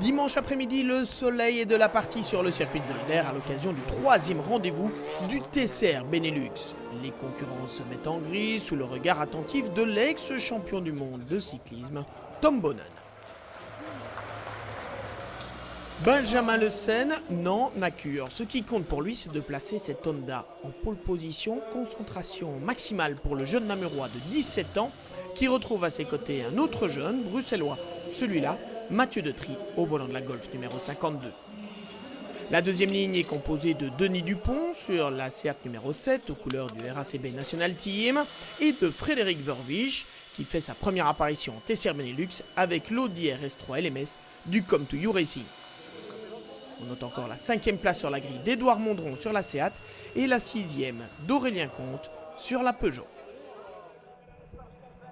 Dimanche après-midi, le soleil est de la partie sur le circuit de Zolder à l'occasion du 3e rendez-vous du TCR Benelux. Les concurrents se mettent en gris sous le regard attentif de l'ex-champion du monde de cyclisme, Tom Boonen. Benjamin Le Sen n'en a cure. Ce qui compte pour lui, c'est de placer cette Honda en pole position. Concentration maximale pour le jeune Namurois de 17 ans qui retrouve à ses côtés un autre jeune bruxellois, celui-là, Mathieu Detry, au volant de la Golf numéro 52. La deuxième ligne est composée de Denis Dupont sur la Seat numéro 7 aux couleurs du RACB National Team et de Frédéric Vervisch qui fait sa première apparition en TCR Benelux avec l'Audi RS3 LMS du Come2You Racing. On note encore la 5e place sur la grille d'Edouard Mondron sur la Seat et la 6e d'Aurélien Comte sur la Peugeot.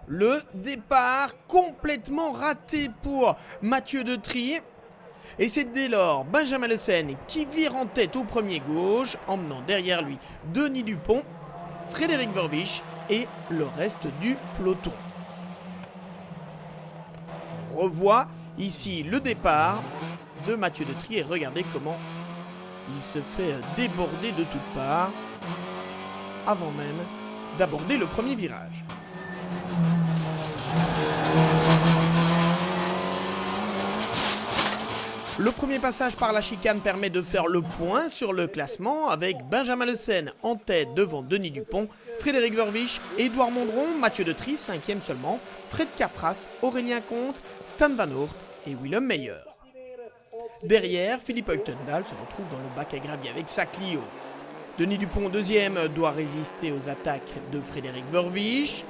Le départ complètement raté pour Mathieu Detry. Et c'est dès lors Benjamin Le Sen qui vire en tête au premier gauche, emmenant derrière lui Denis Dupont, Frédéric Vervisch et le reste du peloton. On revoit ici le départ de Mathieu Detry et regardez comment il se fait déborder de toutes parts avant même d'aborder le premier virage. Le premier passage par la chicane permet de faire le point sur le classement avec Benjamin Le Sen en tête devant Denis Dupont, Frédéric Vervisch, Edouard Mondron, Mathieu Detry 5e seulement, Fred Capras, Aurélien Comte, Stan Van Oort et Willem Meyer. Derrière, Philippe Heutendal se retrouve dans le bac à gravier avec sa Clio. Denis Dupont 2e doit résister aux attaques de Frédéric Vervisch.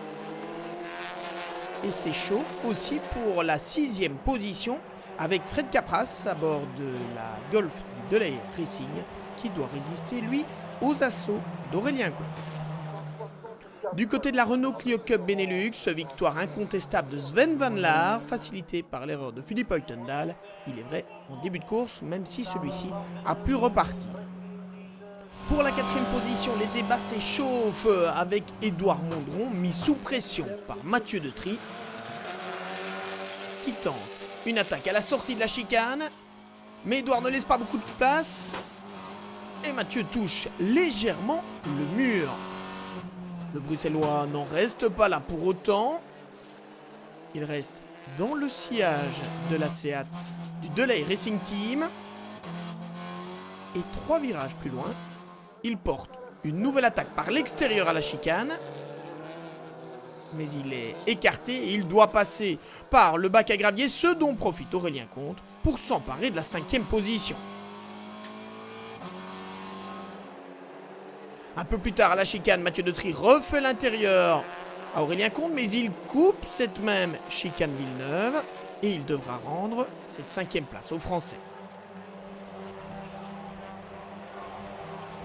Et c'est chaud aussi pour la 6e position avec Fred Capras à bord de la Golf du Delay Racing qui doit résister lui aux assauts d'Aurélien Comte. Du côté de la Renault Clio Cup Benelux, victoire incontestable de Sven Van Laar, facilitée par l'erreur de Philippe Heutendal, il est vrai en début de course, même si celui-ci a pu repartir. Pour la 4e position, les débats s'échauffent avec Edouard Mondron mis sous pression par Mathieu Detry qui tente une attaque à la sortie de la chicane, mais Edouard ne laisse pas beaucoup de place et Mathieu touche légèrement le mur. Le Bruxellois n'en reste pas là pour autant. Il reste dans le sillage de la Seat du Delay Racing Team. Et 3 virages plus loin, il porte une nouvelle attaque par l'extérieur à la chicane. Mais il est écarté et il doit passer par le bac à gravier, ce dont profite Aurélien Comte pour s'emparer de la 5e position. Un peu plus tard à la chicane, Mathieu Detry refait l'intérieur à Aurélien Comte, mais il coupe cette même chicane Villeneuve et il devra rendre cette 5e place aux Français.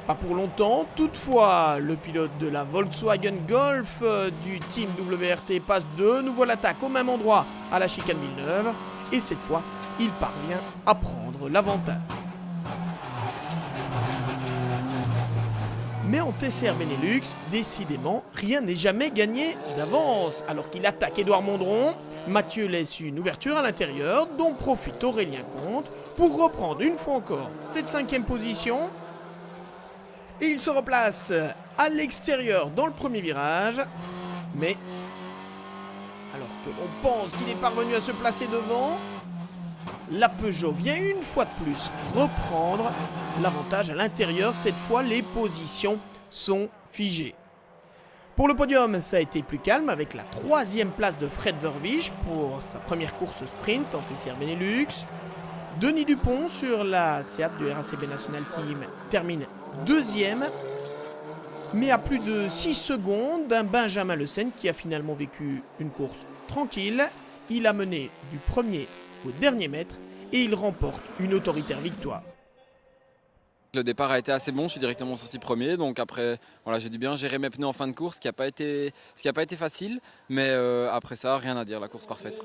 Pas pour longtemps, toutefois, le pilote de la Volkswagen Golf du team WRT passe de nouveau l'attaque au même endroit à la chicane Villeneuve et cette fois, il parvient à prendre l'avantage. Mais en TCR Benelux, décidément, rien n'est jamais gagné d'avance. Alors qu'il attaque Edouard Mondron, Mathieu laisse une ouverture à l'intérieur dont profite Aurélien Comte pour reprendre une fois encore cette 5e position. Et il se replace à l'extérieur dans le premier virage. Mais, alors que l'on pense qu'il est parvenu à se placer devant, la Peugeot vient une fois de plus reprendre l'avantage à l'intérieur. Cette fois, les positions sont figées. Pour le podium, ça a été plus calme avec la 3e place de Fred Vervisch pour sa première course sprint en TCR Benelux. Denis Dupont sur la Seat du RACB National Team termine 2e, mais à plus de 6 secondes d'un Benjamin Le Sen qui a finalement vécu une course tranquille. Il a mené du premier au dernier mètre et il remporte une autoritaire victoire. Le départ a été assez bon, je suis directement sorti premier, donc après voilà, j'ai dû bien gérer mes pneus en fin de course, ce qui n'a pas été facile, mais après ça, rien à dire, la course parfaite.